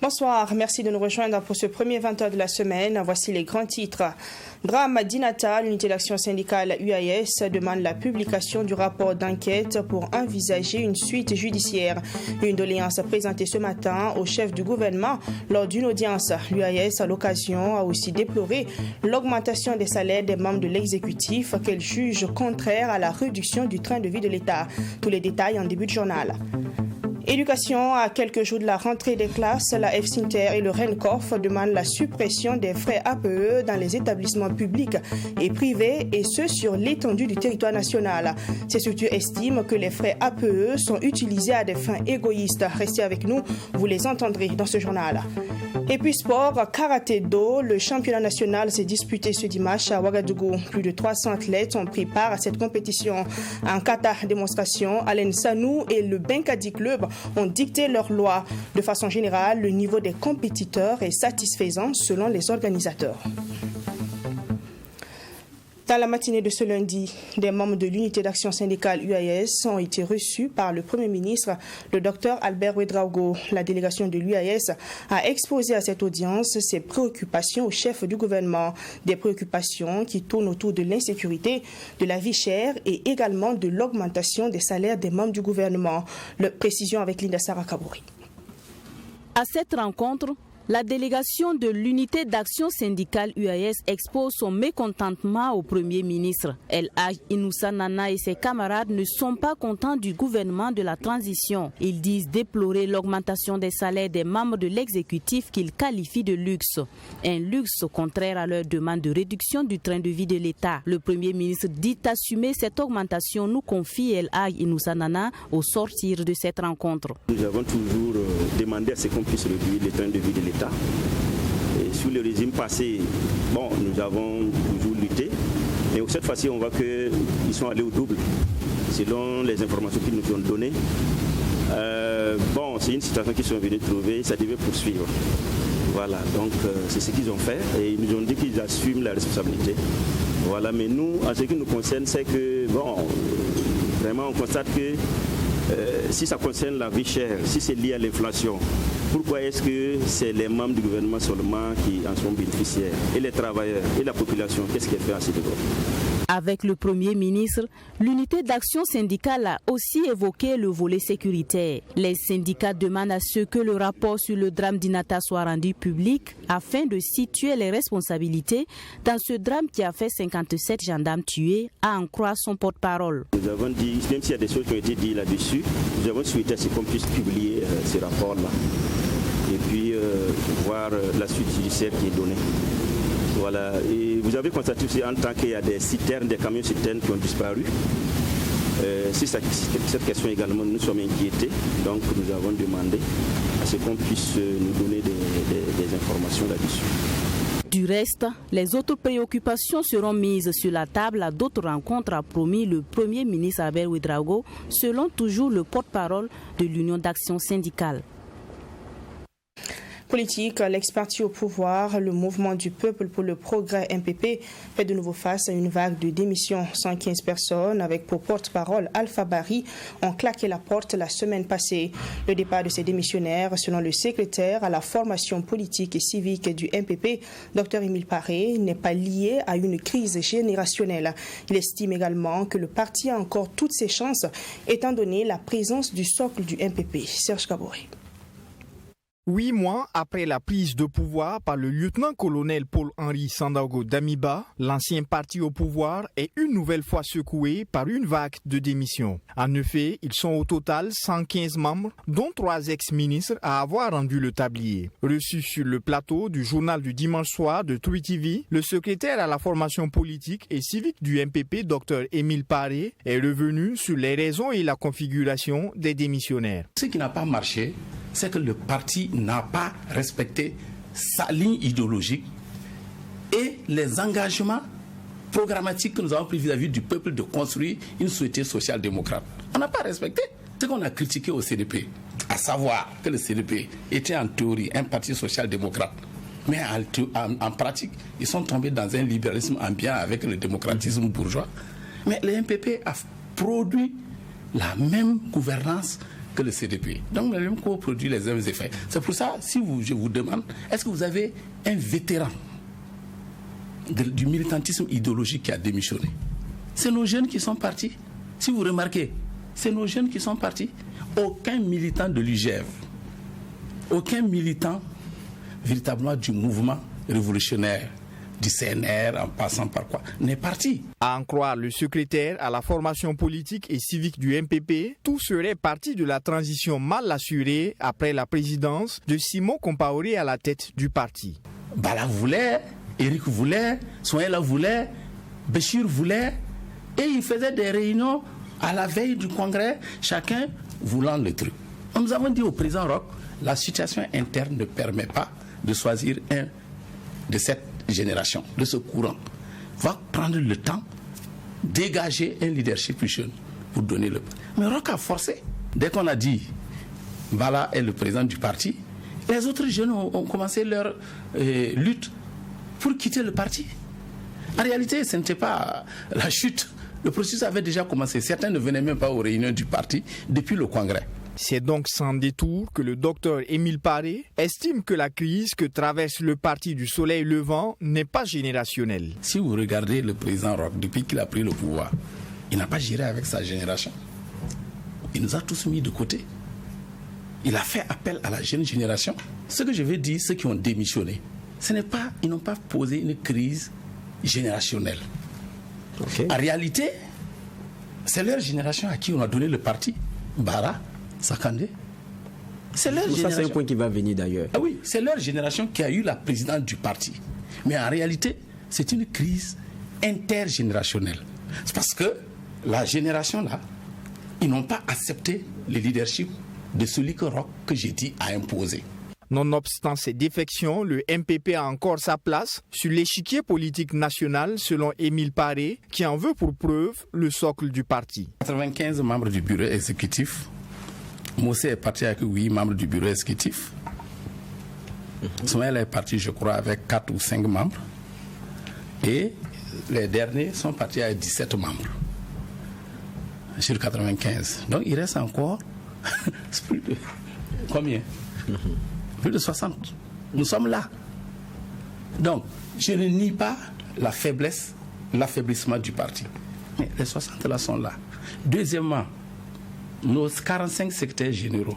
Bonsoir, merci de nous rejoindre pour ce premier 20h de la semaine. Voici les grands titres. Drame d'Inata, l'unité d'action syndicale UAS demande la publication du rapport d'enquête pour envisager une suite judiciaire. Une doléance présentée ce matin au chef du gouvernement lors d'une audience. L'UAS, à l'occasion, a aussi déploré l'augmentation des salaires des membres de l'exécutif qu'elle juge contraire à la réduction du train de vie de l'État. Tous les détails en début de journal. Éducation, à quelques jours de la rentrée des classes, la FSINTER et le RENCOF demandent la suppression des frais APE dans les établissements publics et privés, et ce sur l'étendue du territoire national. Ces structures estiment que les frais APE sont utilisés à des fins égoïstes. Restez avec nous, vous les entendrez dans ce journal. Et puis sport, karaté do, le championnat national s'est disputé ce dimanche à Ouagadougou. Plus de 300 athlètes ont pris part à cette compétition. En kata démonstration, Alain Sanou et le Benkadi Club ont dicté leurs lois. De façon générale, le niveau des compétiteurs est satisfaisant selon les organisateurs. Dans la matinée de ce lundi, des membres de l'unité d'action syndicale UAS ont été reçus par le Premier ministre, le Dr Albert Ouedraogo. La délégation de l'UAS a exposé à cette audience ses préoccupations au chef du gouvernement. Des préoccupations qui tournent autour de l'insécurité, de la vie chère et également de l'augmentation des salaires des membres du gouvernement. Précision avec Linda Sarah Kabouri. À cette rencontre, la délégation de l'unité d'action syndicale UAS expose son mécontentement au Premier ministre. El Hadj Inoussa Nana et ses camarades ne sont pas contents du gouvernement de la transition. Ils disent déplorer l'augmentation des salaires des membres de l'exécutif qu'ils qualifient de luxe. Un luxe contraire à leur demande de réduction du train de vie de l'État. Le Premier ministre dit assumer cette augmentation, nous confie El Hadj Inoussa Nana au sortir de cette rencontre. Nous avons toujours demandé à ce qu'on puisse réduire le train de vie de l'État. Et sous le régime passé, nous avons toujours lutté. Mais cette fois-ci, on voit qu'ils sont allés au double, selon les informations qu'ils nous ont données. C'est une situation qu'ils sont venus trouver, ça devait poursuivre. Voilà, donc c'est ce qu'ils ont fait et ils nous ont dit qu'ils assument la responsabilité. Voilà, mais nous, en ce qui nous concerne, c'est que, vraiment, on constate que si ça concerne la vie chère, si c'est lié à l'inflation, pourquoi est-ce que c'est les membres du gouvernement seulement qui en sont bénéficiaires? Et les travailleurs et la population, qu'est-ce qu'elle fait à ce niveau? Avec le Premier ministre, l'unité d'action syndicale a aussi évoqué le volet sécuritaire. Les syndicats demandent à ce que le rapport sur le drame d'Inata soit rendu public afin de situer les responsabilités dans ce drame qui a fait 57 gendarmes tués, à en croire son porte-parole. Nous avons dit, même s'il y a des choses qui ont été dites là-dessus, nous avons souhaité qu'on puisse publier ce rapport-là et puis voir la suite judiciaire qui est donnée. Voilà. Et vous avez constaté aussi en tant qu'il y a des citernes, des camions citernes qui ont disparu. Cette question également, nous sommes inquiétés. Donc nous avons demandé à ce qu'on puisse nous donner des informations là-dessus. Du reste, les autres préoccupations seront mises sur la table à d'autres rencontres, a promis le Premier ministre Albert Ouedraogo, selon toujours le porte-parole de l'Union d'action syndicale. Politique, l'ex-parti au pouvoir, le mouvement du peuple pour le progrès MPP fait de nouveau face à une vague de démissions. 115 personnes, avec pour porte-parole Alpha Barry, ont claqué la porte la semaine passée. Le départ de ces démissionnaires, selon le secrétaire à la formation politique et civique du MPP, Dr Émile Paré, n'est pas lié à une crise générationnelle. Il estime également que le parti a encore toutes ses chances, étant donné la présence du socle du MPP. Serge Kaboré. 8 mois après la prise de pouvoir par le lieutenant-colonel Paul-Henri Sandaogo Damiba, l'ancien parti au pouvoir est une nouvelle fois secoué par une vague de démissions. En effet, ils sont au total 115 membres, dont 3 ex-ministres à avoir rendu le tablier. Reçu sur le plateau du journal du dimanche soir de Tui TV, le secrétaire à la formation politique et civique du MPP, Dr Émile Paré, est revenu sur les raisons et la configuration des démissionnaires. Ce qui n'a pas marché, c'est que le parti n'a pas respecté sa ligne idéologique et les engagements programmatique que nous avons pris vis-à-vis du peuple de construire une société social-démocrate. On n'a pas respecté ce qu'on a critiqué au CDP, à savoir que le CDP était en théorie un parti social-démocrate. Mais en pratique, ils sont tombés dans un libéralisme ambiant avec le démocratisme bourgeois. Mais le MPP a produit la même gouvernance que le CDP. Donc, le même co-produit les mêmes effets. C'est pour ça, je vous demande, est-ce que vous avez un vétéran du militantisme idéologique qui a démissionné? C'est nos jeunes qui sont partis. Si vous remarquez, c'est nos jeunes qui sont partis. Aucun militant de l'UGF, aucun militant véritablement du mouvement révolutionnaire, du CNR, en passant par quoi, n'est parti. À en croire le secrétaire à la formation politique et civique du MPP, tout serait parti de la transition mal assurée après la présidence de Simon Compaoré à la tête du parti. Bala voulait, Éric voulait, Sohaïla voulait, Béchir voulait, et ils faisaient des réunions à la veille du congrès, chacun voulant le truc. Nous avons dit au président Roch, la situation interne ne permet pas de choisir un de cette génération, de ce courant. Va prendre le temps, dégager un leadership plus jeune pour donner le... Mais Roch a forcé. Dès qu'on a dit, Bala est le président du parti, les autres jeunes ont commencé leur lutte pour quitter le parti. En réalité, ce n'était pas la chute. Le processus avait déjà commencé. Certains ne venaient même pas aux réunions du parti depuis le congrès. C'est donc sans détour que le docteur Émile Paré estime que la crise que traverse le parti du Soleil Levant n'est pas générationnelle. Si vous regardez le président Roch, depuis qu'il a pris le pouvoir, il n'a pas géré avec sa génération. Il nous a tous mis de côté. Il a fait appel à la jeune génération. Ce que je veux dire, ceux qui ont démissionné, ils n'ont pas posé une crise générationnelle. Okay. En réalité, c'est leur génération à qui on a donné le parti. Bara, Sakandé. C'est leur génération. Ça, c'est un point qui va venir d'ailleurs. Ah oui, c'est leur génération qui a eu la présidence du parti. Mais en réalité, c'est une crise intergénérationnelle. C'est parce que la génération là, ils n'ont pas accepté le leadership de celui que Roch, que j'ai dit, a imposé. Nonobstant ces défections, le MPP a encore sa place sur l'échiquier politique national selon Émile Paré, qui en veut pour preuve le socle du parti. 95 membres du bureau exécutif. Moussé est parti avec 8 membres du bureau exécutif. Sohaïla est parti, je crois, avec 4 ou 5 membres. Et les derniers sont partis avec 17 membres sur 95. Donc il reste encore plus de combien? Plus de 60. Nous sommes là. Donc, je ne nie pas la faiblesse, l'affaiblissement du parti. Mais les 60 là sont là. Deuxièmement, nos 45 secrétaires généraux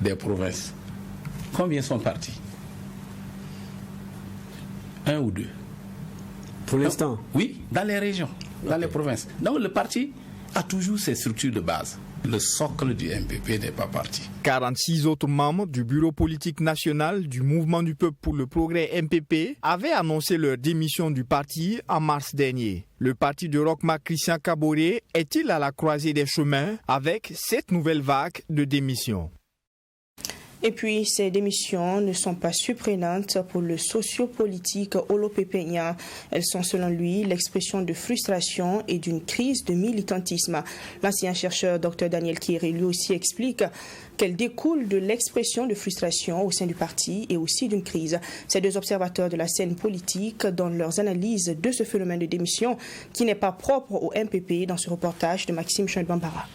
des provinces, combien sont partis? 1 ou 2? Pour l'instant? Oui, dans les régions, dans les provinces. Donc le parti a toujours ses structures de base. Le socle du MPP n'est pas parti. 46 autres membres du bureau politique national du Mouvement du Peuple pour le Progrès MPP avaient annoncé leur démission du parti en mars dernier. Le parti de Roch-Marc Christian Kaboré est-il à la croisée des chemins avec cette nouvelle vague de démissions? Et puis, ces démissions ne sont pas surprenantes pour le sociopolitique Olo Pépénia. Elles sont, selon lui, l'expression de frustration et d'une crise de militantisme. L'ancien chercheur Dr Daniel Kéré lui aussi explique qu'elle découle de l'expression de frustration au sein du parti et aussi d'une crise. Ces deux observateurs de la scène politique donnent leurs analyses de ce phénomène de démission qui n'est pas propre au MPP dans ce reportage de Maxime Chouin-Bambara.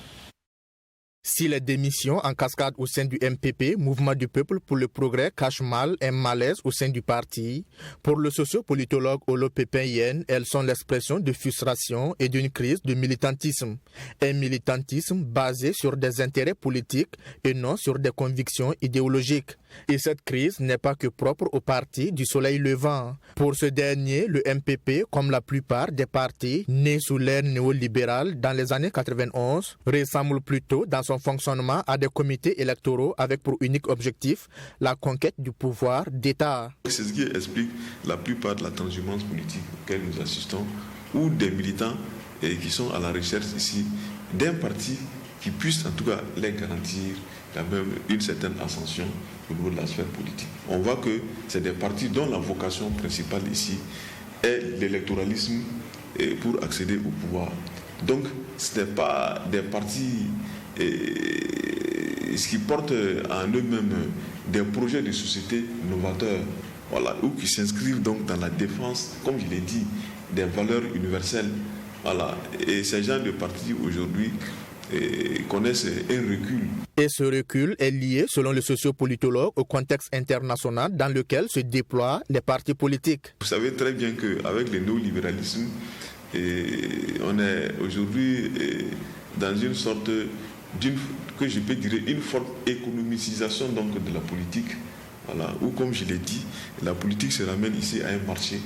Si les démissions en cascade au sein du MPP, Mouvement du Peuple pour le Progrès, cachent mal un malaise au sein du parti, pour le sociopolitologue Olo Pépin, elles sont l'expression de frustration et d'une crise de militantisme. Un militantisme basé sur des intérêts politiques et non sur des convictions idéologiques. Et cette crise n'est pas que propre au parti du Soleil Levant. Pour ce dernier, le MPP, comme la plupart des partis nés sous l'ère néolibérale dans les années 91, ressemble plutôt dans son fonctionnement à des comités électoraux avec pour unique objectif la conquête du pouvoir d'État. C'est ce qui explique la plupart de la transhumance politique auquel nous assistons, ou des militants qui sont à la recherche ici d'un parti qui puisse en tout cas les garantir quand même une certaine ascension au niveau de la sphère politique. On voit que c'est des partis dont la vocation principale ici est l'électoralisme pour accéder au pouvoir. Donc, ce n'est pas des partis qui portent en eux-mêmes des projets de société novateurs, voilà, ou qui s'inscrivent donc dans la défense, comme je l'ai dit, des valeurs universelles. Voilà. Et ces gens de partis aujourd'hui connaissent un recul. Et ce recul est lié, selon le sociopolitologue, au contexte international dans lequel se déploient les partis politiques. Vous savez très bien qu'avec le néolibéralisme, on est aujourd'hui dans une sorte que je peux dire une forte économicisation donc de la politique, voilà, où comme je l'ai dit, la politique se ramène ici à un marché,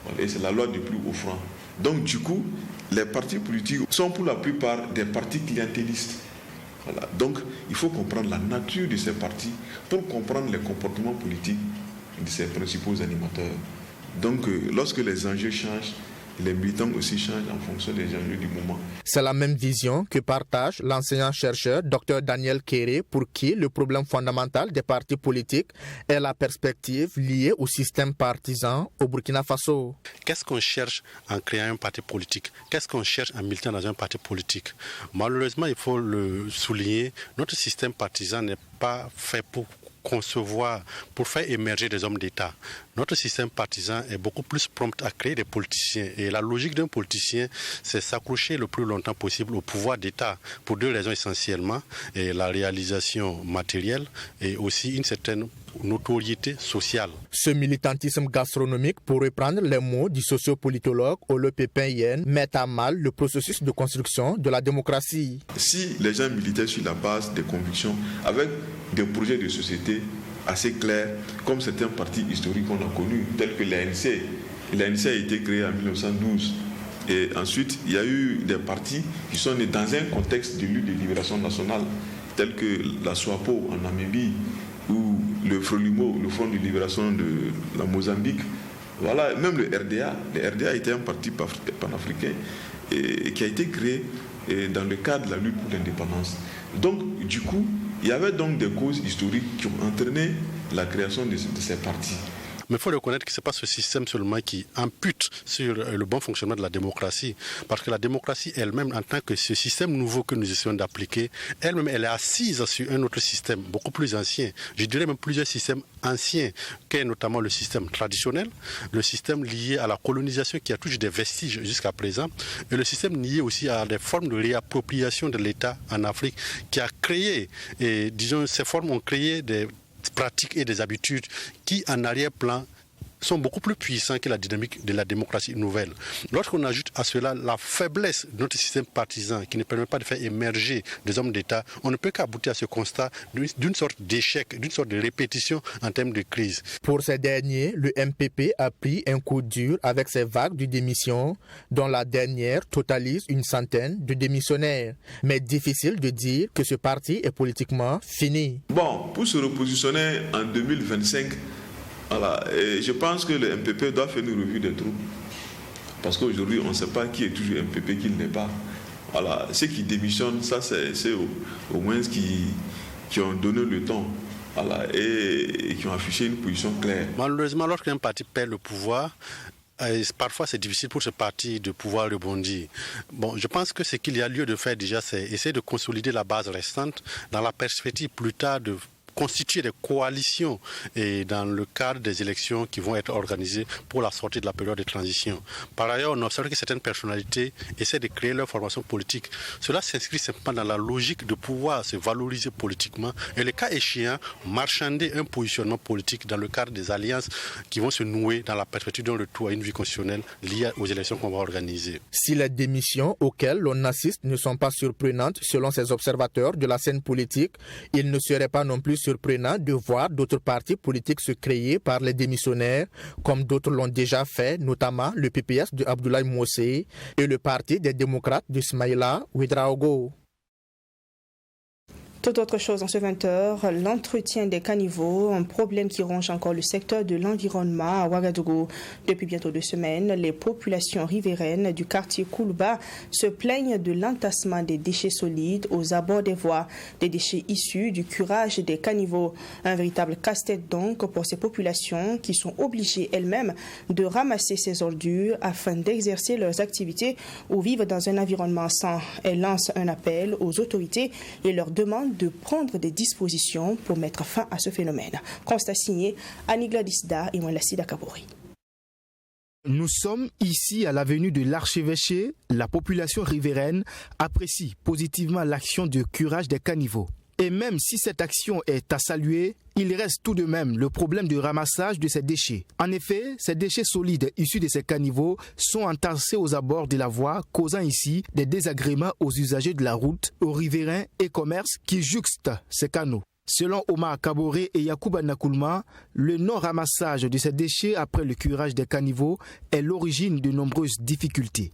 voilà, et c'est la loi du plus haut franc. Donc du coup, les partis politiques sont pour la plupart des partis clientélistes. Voilà. Donc il faut comprendre la nature de ces partis pour comprendre les comportements politiques de ces principaux animateurs. Donc lorsque les enjeux changent, les militants aussi changent en fonction des enjeux du moment. C'est la même vision que partage l'enseignant-chercheur Dr Daniel Kéré, pour qui le problème fondamental des partis politiques est la perspective liée au système partisan au Burkina Faso. Qu'est-ce qu'on cherche en créant un parti politique? Qu'est-ce qu'on cherche en militant dans un parti politique? Malheureusement, il faut le souligner, notre système partisan n'est pas fait pour concevoir, pour faire émerger des hommes d'État. Notre système partisan est beaucoup plus prompt à créer des politiciens. Et la logique d'un politicien, c'est s'accrocher le plus longtemps possible au pouvoir d'État pour deux raisons essentiellement, et la réalisation matérielle et aussi une certaine notoriété sociale. Ce militantisme gastronomique, pour reprendre les mots du sociopolitologue Olo Pépin Yen, met à mal le processus de construction de la démocratie. Si les gens militaient sur la base des convictions, avec des projets de société assez clairs, comme certains partis historiques qu'on a connus, tels que l'ANC. L'ANC a été créée en 1912. Et ensuite, il y a eu des partis qui sont nés dans un contexte de lutte de libération nationale, tels que la SWAPO en Namibie, ou le FRELIMO, le Front de libération de la Mozambique. Voilà, même le RDA. Le RDA était un parti panafricain et qui a été créé dans le cadre de la lutte pour l'indépendance. Donc, du coup, il y avait donc des causes historiques qui ont entraîné la création de ces partis. Mais il faut reconnaître que ce n'est pas ce système seulement qui impute sur le bon fonctionnement de la démocratie. Parce que la démocratie elle-même, en tant que ce système nouveau que nous essayons d'appliquer, elle-même, elle est assise sur un autre système beaucoup plus ancien. Je dirais même plusieurs systèmes anciens, qu'est notamment le système traditionnel, le système lié à la colonisation qui a toujours des vestiges jusqu'à présent, et le système lié aussi à des formes de réappropriation de l'État en Afrique qui a créé, et disons, ces formes ont créé des pratiques et des habitudes qui, en arrière-plan, sont beaucoup plus puissants que la dynamique de la démocratie nouvelle. Lorsqu'on ajoute à cela la faiblesse de notre système partisan qui ne permet pas de faire émerger des hommes d'État, on ne peut qu'aboutir à ce constat d'une sorte d'échec, d'une sorte de répétition en termes de crise. Pour ces derniers, le MPP a pris un coup dur avec ses vagues de démissions, dont la dernière totalise une centaine de démissionnaires. Mais difficile de dire que ce parti est politiquement fini. Bon, pour se repositionner en 2025, voilà, et je pense que le MPP doit faire une revue des troupes. Parce qu'aujourd'hui, on ne sait pas qui est toujours MPP, qui ne l'est pas. Voilà, ceux qui démissionnent, ça c'est au moins qui ont donné le ton. Voilà, et qui ont affiché une position claire. Malheureusement, lorsqu'un parti perd le pouvoir, parfois c'est difficile pour ce parti de pouvoir rebondir. Bon, je pense que ce qu'il y a lieu de faire déjà, c'est essayer de consolider la base restante dans la perspective plus tard de constituer des coalitions et dans le cadre des élections qui vont être organisées pour la sortie de la période de transition. Par ailleurs, on observe que certaines personnalités essaient de créer leur formation politique. Cela s'inscrit simplement dans la logique de pouvoir se valoriser politiquement et, le cas échéant, marchander un positionnement politique dans le cadre des alliances qui vont se nouer dans la perspective d'un retour à une vie constitutionnelle liée aux élections qu'on va organiser. Si les démissions auxquelles l'on assiste ne sont pas surprenantes selon ces observateurs de la scène politique, il ne serait pas non plus surprenant de voir d'autres partis politiques se créer par les démissionnaires, comme d'autres l'ont déjà fait, notamment le PPS de Abdoulaye Moussé et le Parti des démocrates de Smaïla Ouedraogo. Toute autre chose en ce 20h, l'entretien des caniveaux, un problème qui ronge encore le secteur de l'environnement à Ouagadougou. Depuis bientôt 2 semaines, les populations riveraines du quartier Koulouba se plaignent de l'entassement des déchets solides aux abords des voies, des déchets issus du curage des caniveaux. Un véritable casse-tête donc pour ces populations qui sont obligées elles-mêmes de ramasser ces ordures afin d'exercer leurs activités ou vivre dans un environnement sain. Elles lancent un appel aux autorités et leur demandent de prendre des dispositions pour mettre fin à ce phénomène. Constat signé Annie Gladisda et Mouelassida Kabori. Nous sommes ici à l'avenue de l'Archevêché. La population riveraine apprécie positivement l'action de curage des caniveaux. Et même si cette action est à saluer, il reste tout de même le problème de ramassage de ces déchets. En effet, ces déchets solides issus de ces caniveaux sont entassés aux abords de la voie, causant ici des désagréments aux usagers de la route, aux riverains et commerces qui jouxtent ces canaux. Selon Omar Kaboré et Yacouba Nakoulma, le non-ramassage de ces déchets après le curage des caniveaux est l'origine de nombreuses difficultés.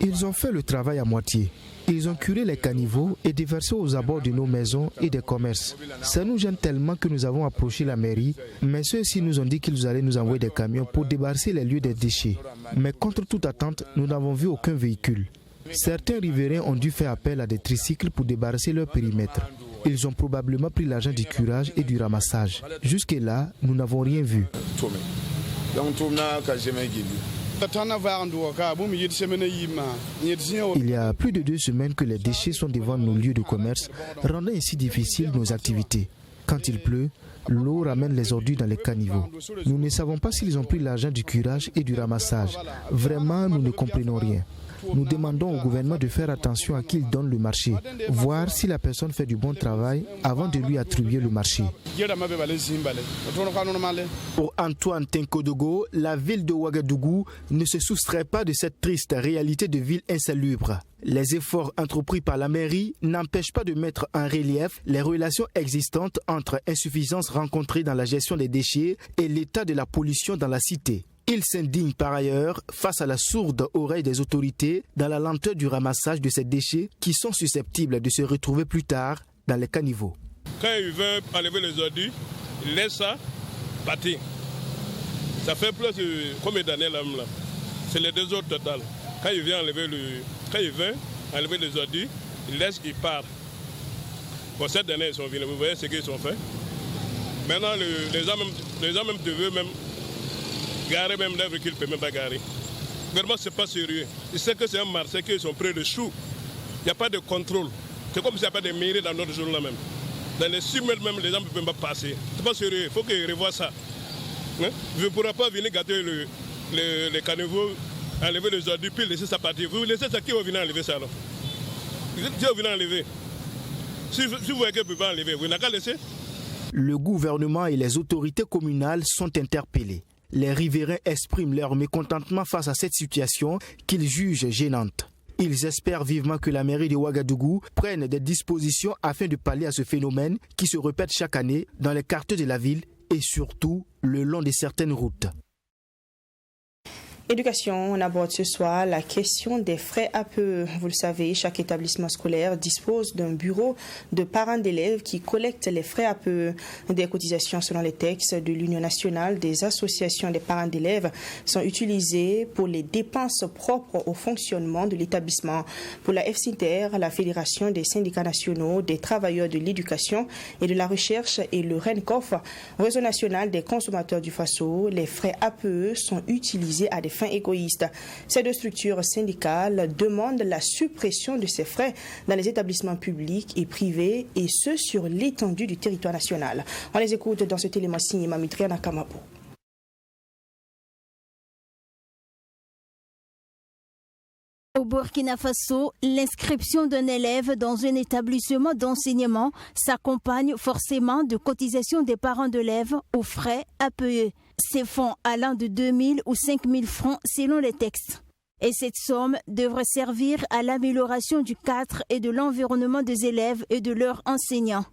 Ils ont fait le travail à moitié. Ils ont curé les caniveaux et déversé aux abords de nos maisons et des commerces. Ça nous gêne tellement que nous avons approché la mairie, mais ceux-ci nous ont dit qu'ils allaient nous envoyer des camions pour débarrasser les lieux des déchets. Mais contre toute attente, nous n'avons vu aucun véhicule. Certains riverains ont dû faire appel à des tricycles pour débarrasser leur périmètre. Ils ont probablement pris l'argent du curage et du ramassage. Jusque-là, nous n'avons rien vu. Il y a plus de 2 semaines que les déchets sont devant nos lieux de commerce, rendant ainsi difficiles nos activités. Quand il pleut, l'eau ramène les ordures dans les caniveaux. Nous ne savons pas s'ils ont pris l'argent du curage et du ramassage. Vraiment, nous ne comprenons rien. Nous demandons au gouvernement de faire attention à qui il donne le marché, voir si la personne fait du bon travail avant de lui attribuer le marché. Pour Antoine Tenkodogo, la ville de Ouagadougou ne se soustrait pas de cette triste réalité de ville insalubre. Les efforts entrepris par la mairie n'empêchent pas de mettre en relief les relations existantes entre insuffisances rencontrées dans la gestion des déchets et l'état de la pollution dans la cité. Il s'indigne par ailleurs face à la sourde oreille des autorités dans la lenteur du ramassage de ces déchets qui sont susceptibles de se retrouver plus tard dans les caniveaux. Quand il veut enlever les ordures, il laisse ça partir. Ça fait plus de combien d'années là? C'est le désordre total. Quand il vient enlever les ordures, il laisse qu'il part. Bon, cette année, ils sont venus, vous voyez ce qu'ils ont fait. Maintenant, les gens même devaient même garer même l'œuvre qu'ils ne peuvent même pas garer. Vraiment, ce n'est pas sérieux. Ils savent que c'est un marché, qu'ils sont près de chou. Il n'y a pas de contrôle. C'est comme s'il n'y a pas de mairie dans notre zone là même. Dans les 6 mètres même, les gens ne peuvent pas passer. Ce n'est pas sérieux. Il faut qu'ils revoient ça. Hein? Je ne pourrais pas venir gâter les caniveaux, enlever les ordures, puis laisser ça partir. Vous laissez ça, qui va venir enlever ça alors? Qui va venir enlever? Si vous voyez qu'il ne peut pas enlever, vous n'avez qu'à laisser. Le gouvernement et les autorités communales sont interpellés. Les riverains expriment leur mécontentement face à cette situation qu'ils jugent gênante. Ils espèrent vivement que la mairie de Ouagadougou prenne des dispositions afin de pallier à ce phénomène qui se répète chaque année dans les quartiers de la ville et surtout le long de certaines routes. Éducation, on aborde ce soir la question des frais APE. Vous le savez, chaque établissement scolaire dispose d'un bureau de parents d'élèves qui collecte les frais APE. Des cotisations selon les textes de l'Union nationale des associations des parents d'élèves sont utilisées pour les dépenses propres au fonctionnement de l'établissement. Pour la FCITER, la Fédération des syndicats nationaux des travailleurs de l'éducation et de la recherche et le RENCOF, Réseau national des consommateurs du Faso, les frais APE sont utilisés à des fins égoïstes. Ces 2 structures syndicales demandent la suppression de ces frais dans les établissements publics et privés, et ce sur l'étendue du territoire national. On les écoute dans cet élément signé Mamitria Nakamabo. Au Burkina Faso, l'inscription d'un élève dans un établissement d'enseignement s'accompagne forcément de cotisations des parents d'élèves aux frais APE. Ces fonds allant de 2 000 ou 5 000 francs selon les textes. Et cette somme devrait servir à l'amélioration du cadre et de l'environnement des élèves et de leurs enseignants.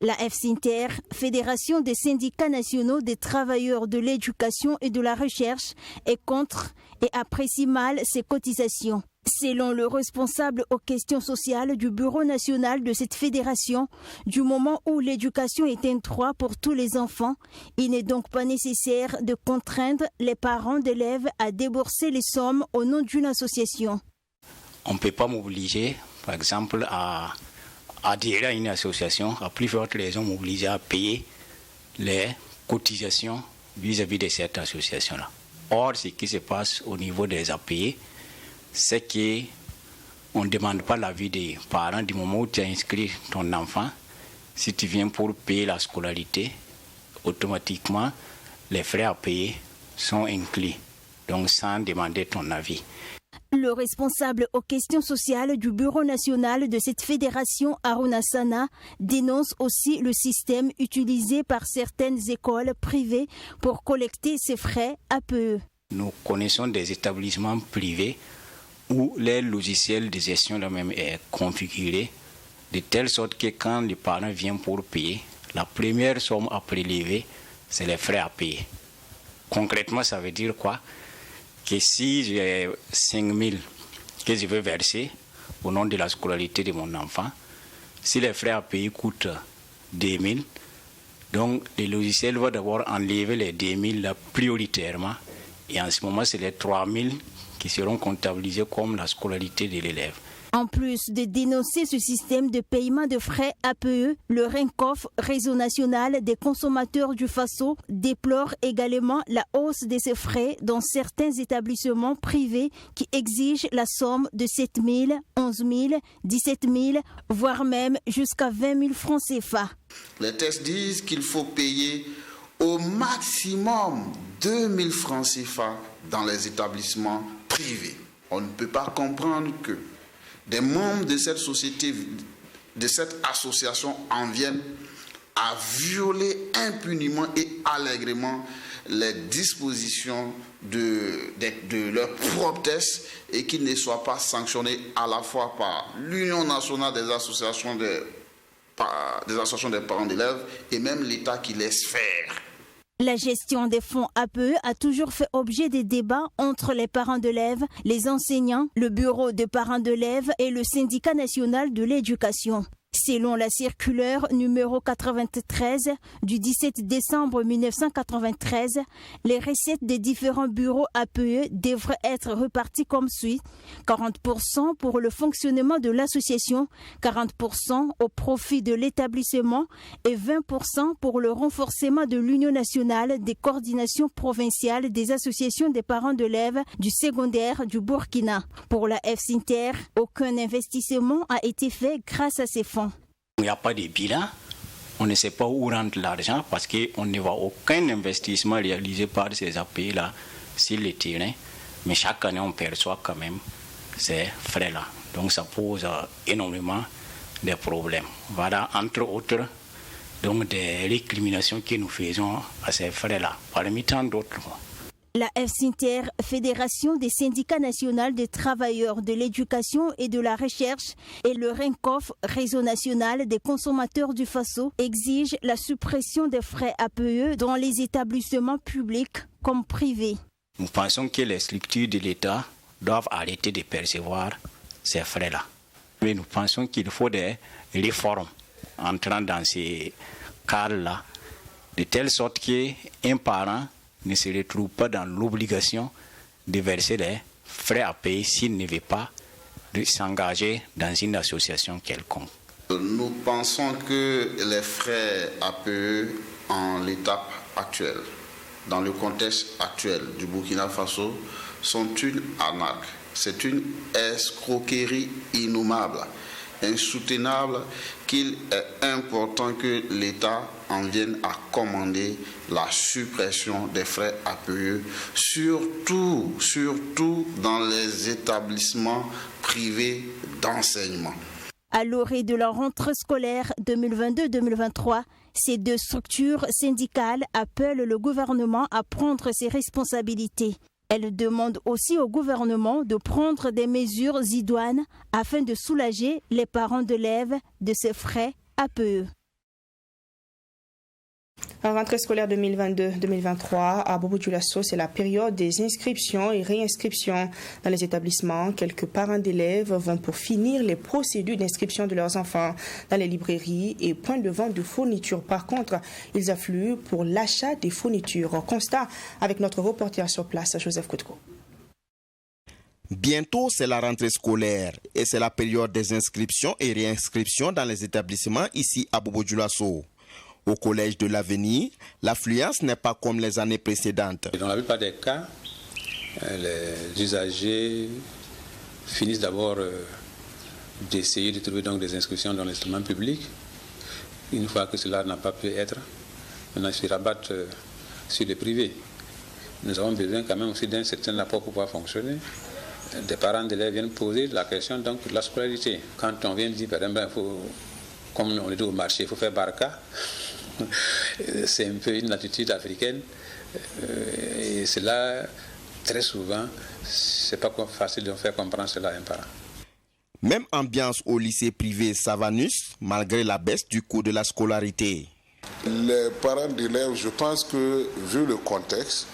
La FSINTER, Fédération des syndicats nationaux des travailleurs de l'éducation et de la recherche, est contre et apprécie mal ces cotisations. Selon le responsable aux questions sociales du Bureau national de cette fédération, du moment où l'éducation est un droit pour tous les enfants, il n'est donc pas nécessaire de contraindre les parents d'élèves à débourser les sommes au nom d'une association. On ne peut pas m'obliger, par exemple, à adhérer à une association, à plus forte raison m'obliger à payer les cotisations vis-à-vis de cette association-là. Or, ce qui se passe au niveau des APE, c'est qu'on ne demande pas l'avis des parents du moment où tu as inscrit ton enfant. Si tu viens pour payer la scolarité, automatiquement, les frais à payer sont inclus, donc sans demander ton avis. Le responsable aux questions sociales du Bureau national de cette fédération, Haruna Sana, dénonce aussi le système utilisé par certaines écoles privées pour collecter ces frais APE. Nous connaissons des établissements privés où les logiciels de gestion même est configuré de telle sorte que quand les parents viennent pour payer, la première somme à prélever, c'est les frais à payer. Concrètement, ça veut dire quoi? Que si j'ai 5 000 que je veux verser au nom de la scolarité de mon enfant, si les frais à payer coûtent 2 000, donc le logiciel va d'abord enlever les 2 000 là prioritairement, et en ce moment, c'est les 3 000 qui seront comptabilisés comme la scolarité de l'élève. En plus de dénoncer ce système de paiement de frais APE, le RENCOF, Réseau national des consommateurs du Faso, déplore également la hausse de ces frais dans certains établissements privés qui exigent la somme de 7 000, 11 000, 17 000, voire même jusqu'à 20 000 francs CFA. Les textes disent qu'il faut payer au maximum 2 000 francs CFA dans les établissements privés. On ne peut pas comprendre que des membres de cette société, de cette association en viennent à violer impunément et allègrement les dispositions de leur propre texte et qu'ils ne soient pas sanctionnés à la fois par l'Union nationale des associations des parents d'élèves et même l'État qui laisse faire. La gestion des fonds APE a toujours fait objet des débats entre les parents d'élèves, les enseignants, le bureau de parents d'élèves et le syndicat national de l'éducation. Selon la circulaire numéro 93 du 17 décembre 1993, les recettes des différents bureaux APE devraient être reparties comme suit: 40% pour le fonctionnement de l'association, 40% au profit de l'établissement et 20% pour le renforcement de l'Union nationale des coordinations provinciales des associations des parents d'élèves du secondaire du Burkina. Pour la FSINTER, aucun investissement a été fait grâce à ces fonds. Il n'y a pas de bilan, on ne sait pas où rentre l'argent parce qu'on ne voit aucun investissement réalisé par ces API-là sur le terrain, mais chaque année on perçoit quand même ces frais-là. Donc ça pose énormément de problèmes. Voilà, entre autres, donc des récriminations que nous faisons à ces frais-là, parmi tant d'autres. La FSINTER, Fédération des syndicats nationaux des travailleurs de l'éducation et de la recherche, et le RENCOF, Réseau national des consommateurs du Faso, exigent la suppression des frais APE dans les établissements publics comme privés. Nous pensons que les structures de l'État doivent arrêter de percevoir ces frais-là. Mais nous pensons qu'il faut des réformes entrant dans ces cadres-là, de telle sorte qu'un parent ne se retrouve pas dans l'obligation de verser les frais à payer s'il ne veut pas s'engager dans une association quelconque. Nous pensons que les frais APE en l'étape actuelle, dans le contexte actuel du Burkina Faso, sont une arnaque. C'est une escroquerie innommable, insoutenable, qu'il est important que l'État en vienne à commander la suppression des frais APE, surtout dans les établissements privés d'enseignement. À l'orée de la rentrée scolaire 2022-2023, ces deux structures syndicales appellent le gouvernement à prendre ses responsabilités. Elles demandent aussi au gouvernement de prendre des mesures idoines afin de soulager les parents d'élèves de ces frais APE. La rentrée scolaire 2022-2023 à Bobo-Dioulasso, c'est la période des inscriptions et réinscriptions dans les établissements. Quelques parents d'élèves vont pour finir les procédures d'inscription de leurs enfants dans les librairies et points de vente de fournitures. Par contre, ils affluent pour l'achat des fournitures. Constat avec notre reporter sur place, Joseph Koutko. Bientôt, c'est la rentrée scolaire et c'est la période des inscriptions et réinscriptions dans les établissements ici à Bobo-Dioulasso. Au collège de l'Avenir, l'affluence n'est pas comme les années précédentes. Dans la plupart des cas, les usagers finissent d'abord d'essayer de trouver donc des inscriptions dans l'instrument public. Une fois que cela n'a pas pu être, maintenant ils se rabattent sur les privés. Nous avons besoin quand même aussi d'un certain apport pour pouvoir fonctionner. Des parents d'élèves viennent poser la question donc de la scolarité. Quand on vient dire, par exemple, il faut, comme on est au marché, il faut faire barca. C'est un peu une attitude africaine et cela, très souvent, c'est pas facile de faire comprendre cela à un parent. Même ambiance au lycée privé Savanus, malgré la baisse du coût de la scolarité. Les parents d'élèves, je pense que, vu le contexte,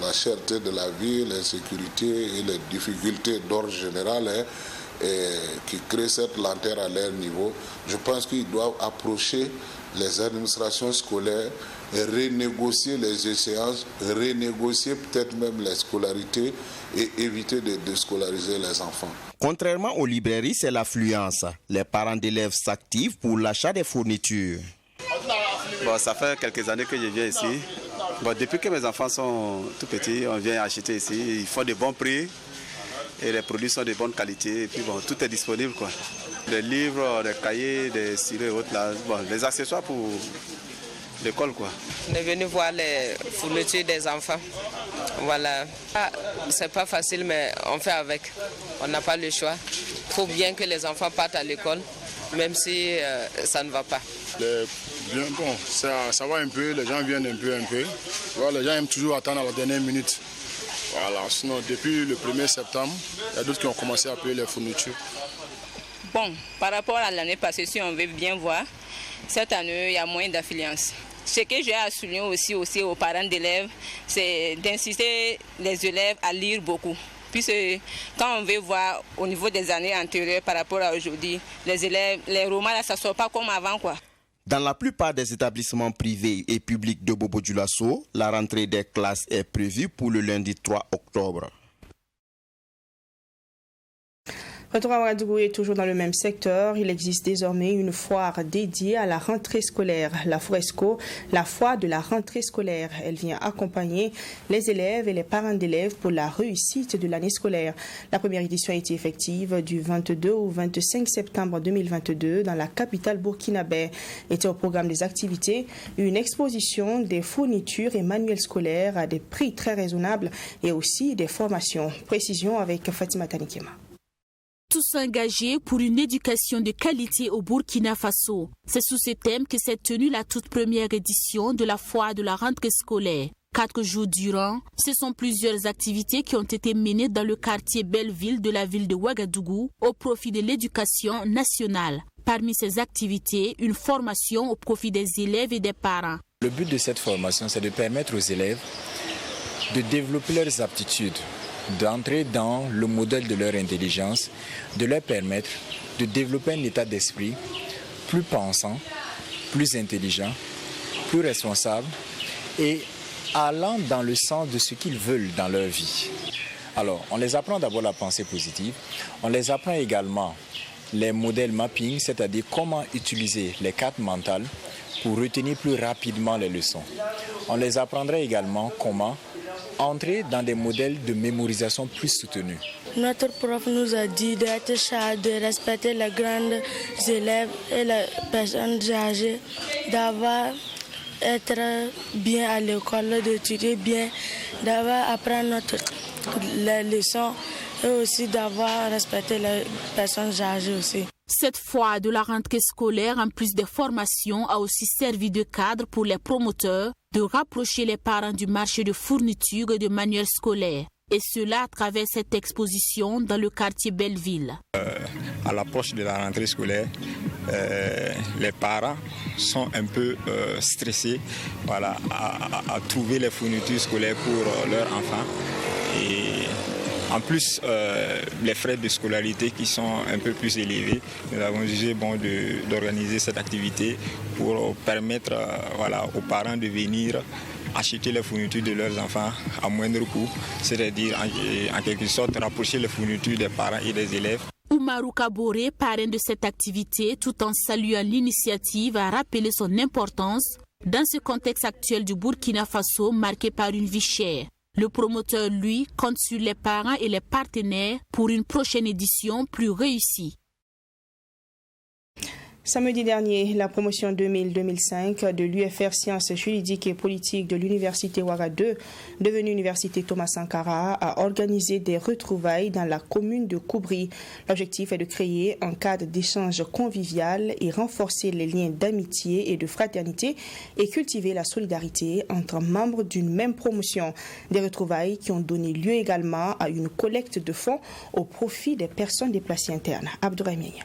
la cherté de la vie, l'insécurité et les difficultés d'ordre général qui créent cette lenteur à leur niveau, je pense qu'ils doivent approcher les administrations scolaires, renégocier les échéances, renégocier peut-être même les scolarités et éviter de déscolariser les enfants. Contrairement aux librairies, c'est l'affluence. Les parents d'élèves s'activent pour l'achat des fournitures. Bon, ça fait quelques années que je viens ici. Bon, depuis que mes enfants sont tout petits, on vient acheter ici. Ils font de bons prix et les produits sont de bonne qualité. Et puis bon, tout est disponible, quoi. Des livres, des cahiers, des stylos et autres là. Bon, les accessoires pour l'école, quoi. On est venu voir les fournitures des enfants. Voilà. C'est pas facile, mais on fait avec. On n'a pas le choix. Il faut bien que les enfants partent à l'école, même si ça ne va pas. Bon, ça va un peu, les gens viennent un peu. Voilà, les gens aiment toujours attendre à la dernière minute. Voilà, sinon depuis le 1er septembre, il y a d'autres qui ont commencé à payer les fournitures. Bon, par rapport à l'année passée, si on veut bien voir, cette année, il y a moins d'affluence. Ce que j'ai à souligner aussi aux parents d'élèves, c'est d'inciter les élèves à lire beaucoup. Puisque quand on veut voir au niveau des années antérieures par rapport à aujourd'hui, les élèves, les romans, ça ne sort pas comme avant, quoi. Dans la plupart des établissements privés et publics de Bobo-Dioulasso, la rentrée des classes est prévue pour le lundi 3 octobre. Retour à Ouagadougou est toujours dans le même secteur. Il existe désormais une foire dédiée à la rentrée scolaire, la Foresco, la foire de la rentrée scolaire. Elle vient accompagner les élèves et les parents d'élèves pour la réussite de l'année scolaire. La première édition a été effective du 22 au 25 septembre 2022 dans la capitale burkinabé. Était au programme des activités une exposition des fournitures et manuels scolaires à des prix très raisonnables et aussi des formations. Précision avec Fatima Tanikema. Tous engagés pour une éducation de qualité au Burkina Faso. C'est sous ce thème que s'est tenue la toute première édition de la foire de la rentrée scolaire. 4 jours durant, ce sont plusieurs activités qui ont été menées dans le quartier Belleville de la ville de Ouagadougou au profit de l'éducation nationale. Parmi ces activités, une formation au profit des élèves et des parents. Le but de cette formation, c'est de permettre aux élèves de développer leurs aptitudes, d'entrer dans le modèle de leur intelligence, de leur permettre de développer un état d'esprit plus pensant, plus intelligent, plus responsable et allant dans le sens de ce qu'ils veulent dans leur vie. Alors, on les apprend d'abord la pensée positive, on les apprend également les modèles mapping, c'est-à-dire comment utiliser les cartes mentales pour retenir plus rapidement les leçons. On les apprendra également comment entrer dans des modèles de mémorisation plus soutenus. Notre prof nous a dit d'être sage, de respecter les grands élèves et les personnes âgées, d'avoir être bien à l'école, d'étudier bien, d'avoir apprendre les leçons et aussi d'avoir respecté les personnes âgées aussi. Cette foire de la rentrée scolaire, en plus des formations, a aussi servi de cadre pour les promoteurs de rapprocher les parents du marché de fournitures et de manuels scolaires. Et cela à travers cette exposition dans le quartier Belleville. À l'approche de la rentrée scolaire, les parents sont un peu stressés à trouver les fournitures scolaires pour leurs enfants. Et en plus, les frais de scolarité qui sont un peu plus élevés, nous avons jugé bon d'organiser cette activité pour permettre aux parents de venir acheter les fournitures de leurs enfants à moindre coût, c'est-à-dire en quelque sorte rapprocher les fournitures des parents et des élèves. Oumarou Kaboré, parrain de cette activité, tout en saluant l'initiative, a rappelé son importance dans ce contexte actuel du Burkina Faso marqué par une vie chère. Le promoteur, lui, compte sur les parents et les partenaires pour une prochaine édition plus réussie. Samedi dernier, la promotion 2000-2005 de l'UFR Sciences juridiques et politiques de l'Université Ouaga 2, devenue Université Thomas Sankara, a organisé des retrouvailles dans la commune de Koubri. L'objectif est de créer un cadre d'échange convivial et renforcer les liens d'amitié et de fraternité et cultiver la solidarité entre membres d'une même promotion. Des retrouvailles qui ont donné lieu également à une collecte de fonds au profit des personnes déplacées internes. Abdourahmane.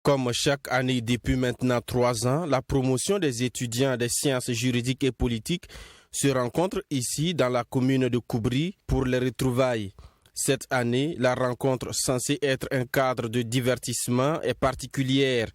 Comme chaque année depuis maintenant 3 ans, la promotion des étudiants des sciences juridiques et politiques se rencontre ici dans la commune de Koubri pour les retrouvailles. Cette année, la rencontre censée être un cadre de divertissement est particulière.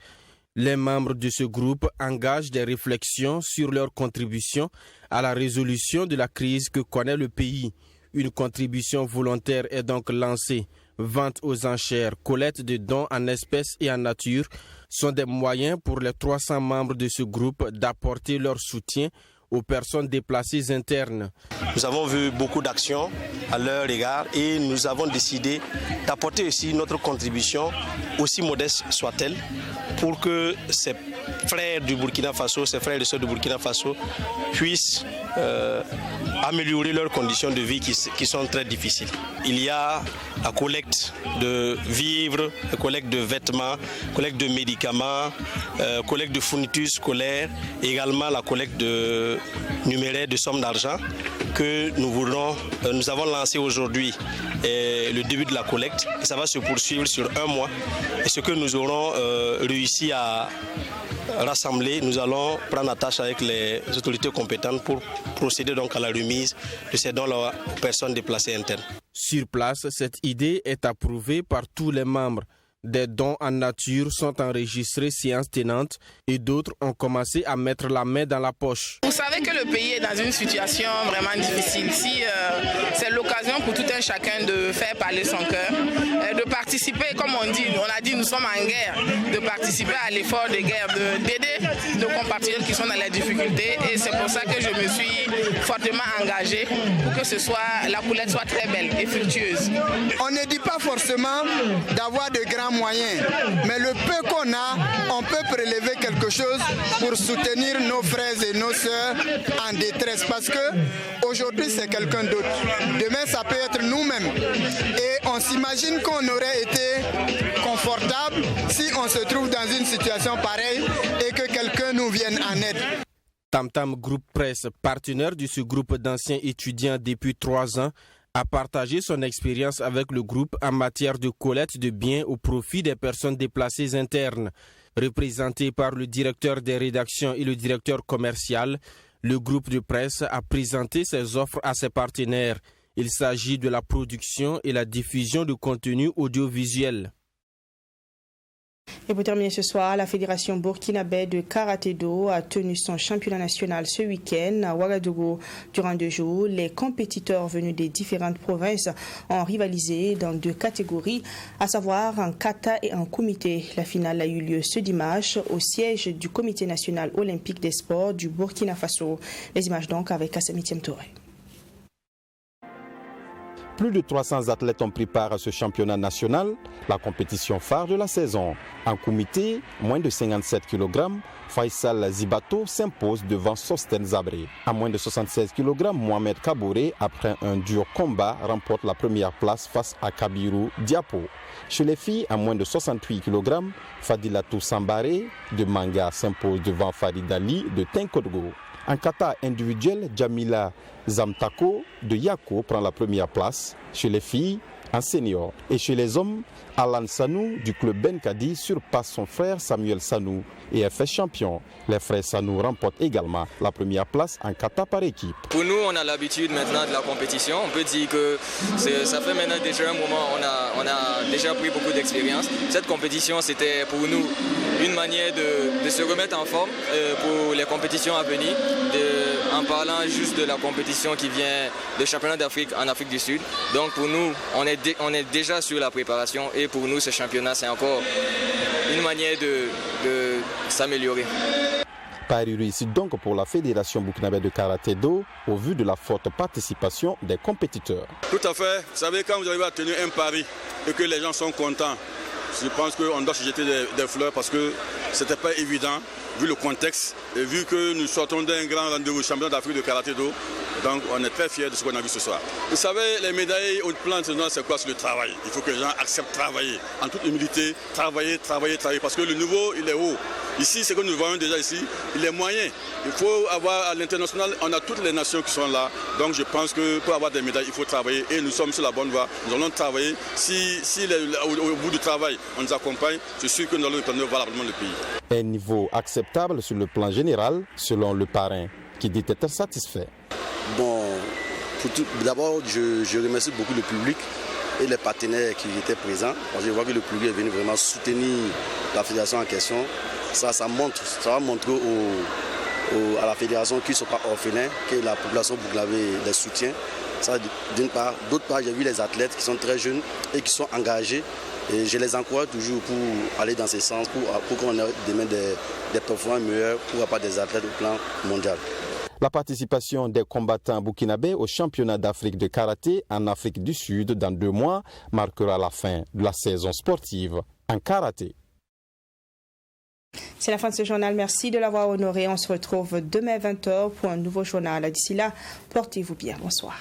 Les membres de ce groupe engagent des réflexions sur leur contribution à la résolution de la crise que connaît le pays. Une contribution volontaire est donc lancée. Vente aux enchères, collecte de dons en espèces et en nature sont des moyens pour les 300 membres de ce groupe d'apporter leur soutien aux personnes déplacées internes. Nous avons vu beaucoup d'actions à leur égard et nous avons décidé d'apporter aussi notre contribution, aussi modeste soit-elle, pour que ces frères du Burkina Faso, ces frères et sœurs du Burkina Faso puissent améliorer leurs conditions de vie qui sont très difficiles. Il y a la collecte de vivres, la collecte de vêtements, la collecte de médicaments, la collecte de fournitures scolaires, et également la collecte de numéraires de sommes d'argent que nous avons lancé aujourd'hui le début de la collecte. Et ça va se poursuivre sur 1 mois. Et ce que nous aurons réussi à rassembler, nous allons prendre attache avec les autorités compétentes pour procéder donc à la remise de ces dons aux personnes déplacées internes. Sur place, cette idée est approuvée par tous les membres. Des dons en nature sont enregistrés séance tenante et d'autres ont commencé à mettre la main dans la poche. Vous savez que le pays est dans une situation vraiment difficile. Si c'est l'occasion pour tout un chacun de faire parler son cœur, de participer, comme on a dit, nous sommes en guerre, de participer à l'effort de guerre, d'aider nos compatriotes qui sont dans les difficultés. Et c'est pour ça que je me suis fortement engagée pour que la collecte soit très belle et fructueuse. On ne dit pas forcément d'avoir de grands moyens, mais le peu qu'on a, on peut prélever quelque chose pour soutenir nos frères et nos sœurs en détresse, parce que aujourd'hui c'est quelqu'un d'autre, demain ça peut être nous-mêmes, et on s'imagine qu'on aurait été confortable si on se trouve dans une situation pareille et que quelqu'un nous vienne en aide. Tam Tam Group Presse, partenaire de ce groupe d'anciens étudiants depuis 3 ans, a partagé son expérience avec le groupe en matière de collecte de biens au profit des personnes déplacées internes. Représenté par le directeur des rédactions et le directeur commercial, le groupe de presse a présenté ses offres à ses partenaires. Il s'agit de la production et la diffusion de contenu audiovisuel. Et pour terminer ce soir, la Fédération burkinabé de karaté-do a tenu son championnat national ce week-end à Ouagadougou. Durant 2 jours, les compétiteurs venus des différentes provinces ont rivalisé dans 2 catégories, à savoir en kata et en kumité. La finale a eu lieu ce dimanche au siège du Comité national olympique des sports du Burkina Faso. Les images donc avec Assemi Touré. Plus de 300 athlètes ont pris part à ce championnat national, la compétition phare de la saison. En kumité, moins de 57 kg, Faisal Zibato s'impose devant Sosten Zabré. À moins de 76 kg, Mohamed Kaboré, après un dur combat, remporte la première place face à Kabiru Diapo. Chez les filles, à moins de 68 kg, Fadilatou Sambaré de Manga s'impose devant Farid Ali de Tenkodgo. En kata individuel, Jamila Zamtako de Yako prend la première place. Chez les filles, en senior. Et chez les hommes, Alan Sanou du club Benkadi surpasse son frère Samuel Sanou et est fait champion. Les frères Sanou remportent également la première place en kata par équipe. Pour nous, on a l'habitude maintenant de la compétition. On peut dire que ça fait maintenant déjà un moment, on a déjà pris beaucoup d'expérience. Cette compétition, c'était pour nous une manière de se remettre en forme pour les compétitions à venir, en parlant juste de la compétition qui vient de championnat d'Afrique en Afrique du Sud. Donc pour nous, on est déjà sur la préparation et pour nous, ce championnat, c'est encore une manière de s'améliorer. Pari réussi donc pour la Fédération burkinabé de karaté-do au vu de la forte participation des compétiteurs. Tout à fait. Vous savez, quand vous arrivez à tenir un pari et que les gens sont contents, je pense qu'on doit se jeter des fleurs parce que ce n'était pas évident vu le contexte et vu que nous sortons d'un grand rendez-vous champion d'Afrique de karaté-do. Donc on est très fiers de ce qu'on a vu ce soir. Vous savez, les médailles au plan international, c'est quoi? C'est le travail. Il faut que les gens acceptent de travailler. En toute humilité, travailler. Parce que le niveau, il est haut. Ici, ce que nous voyons déjà ici, il est moyen. Il faut avoir à l'international, on a toutes les nations qui sont là. Donc je pense que pour avoir des médailles, il faut travailler. Et nous sommes sur la bonne voie. Nous allons travailler. Si au bout du travail, on nous accompagne, je suis sûr que nous allons prendre valablement le pays. Un niveau acceptable sur le plan général, selon le parrain, qui dit être satisfait. Bon, d'abord, je remercie beaucoup le public et les partenaires qui étaient présents. Je vois que le public est venu vraiment soutenir la fédération en question. Ça va montrer à la fédération qu'ils ne sont pas orphelins, que la population burkinabé les soutient. Ça, d'une part. D'autre part, j'ai vu les athlètes qui sont très jeunes et qui sont engagés. Et je les encourage toujours pour aller dans ce sens, pour qu'on ait demain des performances meilleures pour avoir des athlètes au plan mondial. La participation des combattants burkinabés au championnat d'Afrique de karaté en Afrique du Sud dans 2 mois marquera la fin de la saison sportive en karaté. C'est la fin de ce journal. Merci de l'avoir honoré. On se retrouve demain 20h pour un nouveau journal. D'ici là, portez-vous bien. Bonsoir.